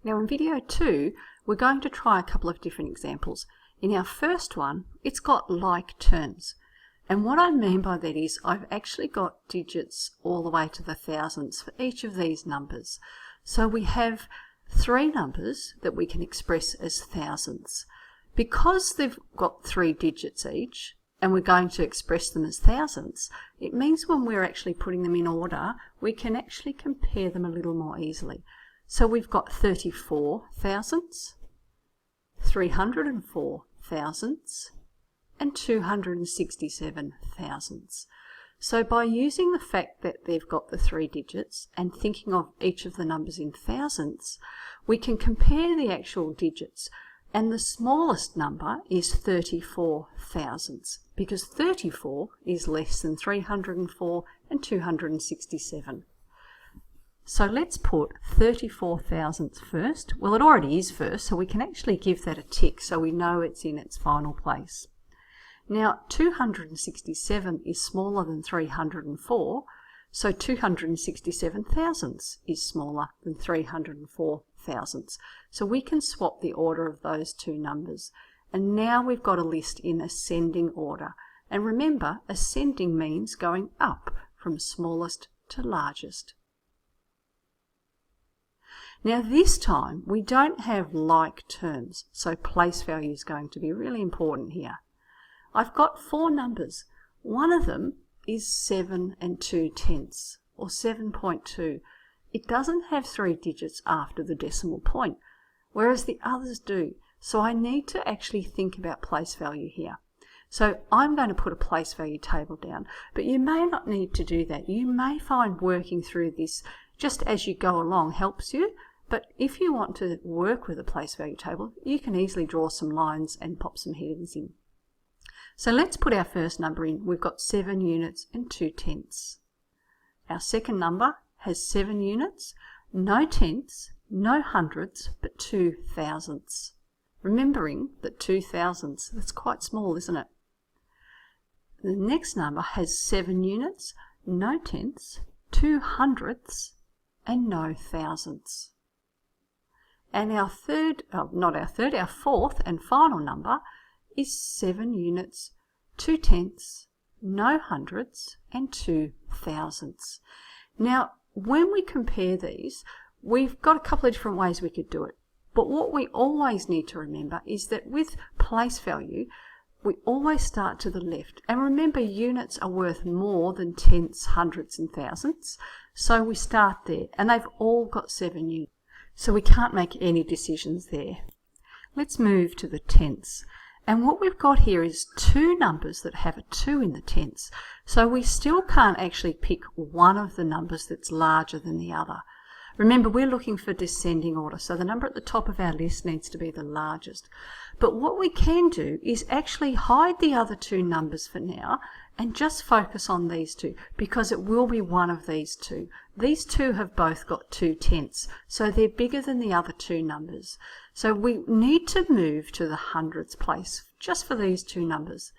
Now in video 2, we're going to try a couple of different examples. In our first one, it's got like terms. And what I mean by that is I've actually got digits all the way to the thousandths for each of these numbers. So we have three numbers that we can express as thousandths. Because they've got three digits each, and we're going to express them as thousandths, it means when we're actually putting them in order, we can actually compare them a little more easily. So we've got 34 thousandths, 304 thousandths, and 267 thousandths. So by using the fact that they've got the three digits and thinking of each of the numbers in thousandths, we can compare the actual digits. And the smallest number is 34 thousandths, because 34 is less than 304 and 267. So let's put 34 thousandths first. Well, it already is first, so we can actually give that a tick so we know it's in its final place. Now, 267 is smaller than 304, so 267 thousandths is smaller than 304 thousandths. So we can swap the order of those two numbers. And now we've got a list in ascending order. And remember, ascending means going up from smallest to largest. Now this time we don't have like terms, so place value is going to be really important here. I've got four numbers. One of them is 7 2/10, or 7.2. It doesn't have three digits after the decimal point, whereas the others do. So I need to actually think about place value here. So I'm going to put a place value table down, but you may not need to do that. You may find working through this just as you go along helps you, but if you want to work with a place value table, you can easily draw some lines and pop some headings in. So let's put our first number in. We've got 7 units and 2/10. Our second number has 7 units, no tenths, no hundredths, but 2 thousandths. Remembering that 2 thousandths, that's quite small, isn't it? The next number has 7 units, no tenths, 2 hundredths, and no thousandths. And our fourth and final number is 7 units, 2 tenths, no hundredths, and 2 thousandths. Now, when we compare these, we've got a couple of different ways we could do it. But what we always need to remember is that with place value, we always start to the left. And remember, units are worth more than tenths, hundredths, and thousandths. So we start there, and they've all got 7 units. So we can't make any decisions there. Let's move to the tenths. And what we've got here is two numbers that have a 2 in the tenths. So we still can't actually pick one of the numbers that's larger than the other. Remember, we're looking for descending order, so the number at the top of our list needs to be the largest. But what we can do is actually hide the other two numbers for now and just focus on these two, because it will be one of these two. These two have both got 2 tenths, so they're bigger than the other two numbers. So we need to move to the hundredths place just for these two numbers.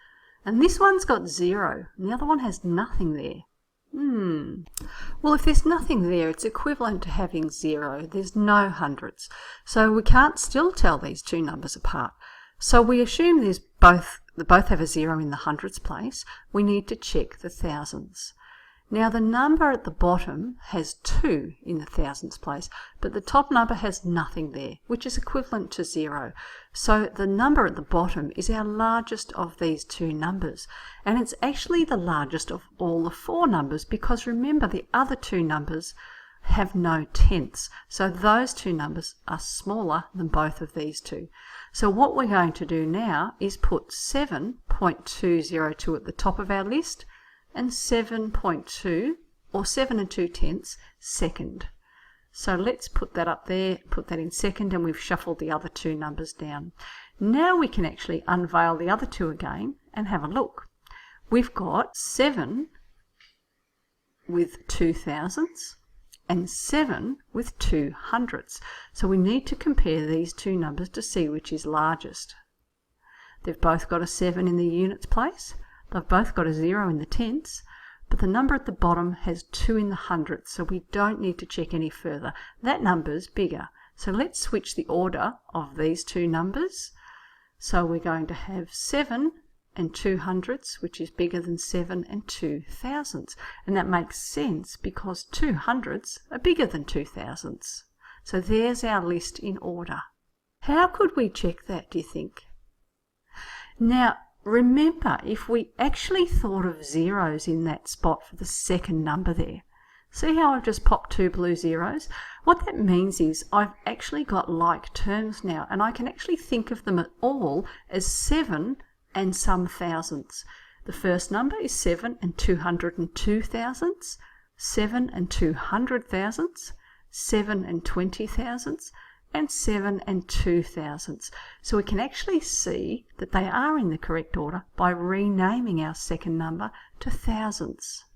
And this one's got 0, and the other one has nothing there. Well, if there's nothing there, it's equivalent to having 0. There's no hundredths. So we can't still tell these two numbers apart. So we assume they both have a 0 in the hundredths place. We need to check the thousandths. Now the number at the bottom has 2 in the thousandths place, but the top number has nothing there, which is equivalent to 0. So the number at the bottom is our largest of these two numbers, and it's actually the largest of all the 4 numbers, because remember, the other two numbers have no tenths, so those two numbers are smaller than both of these two. So what we're going to do now is put 7.202 at the top of our list, and 7.2, or 7 2/10, second. So let's put that up there, put that in second, and we've shuffled the other two numbers down. Now we can actually unveil the other two again and have a look. We've got 7 with 2 thousandths and 7 with 2 hundredths. So we need to compare these two numbers to see which is largest. They've both got a 7 in the units place. They've both got a 0 in the tenths, but the number at the bottom has 2 in the hundredths, so we don't need to check any further. That number's bigger, So let's switch the order of these two numbers. So we're going to have 7 and 200ths, which is bigger than 7 and 2 thousandths. And that makes sense because 200ths are bigger than 2 thousandths. So there's our list in order. How could we check that, do you think? Now, remember, if we actually thought of zeros in that spot for the second number there, see how I've just popped 2 blue zeros? What that means is I've actually got like terms now, and I can actually think of them all as 7 and some thousandths. The first number is 7 and 202 thousandths, 7 and 200 thousandths, 7 and 20 thousandths, and 7 and 2 thousandths. So we can actually see that they are in the correct order by renaming our second number to thousandths.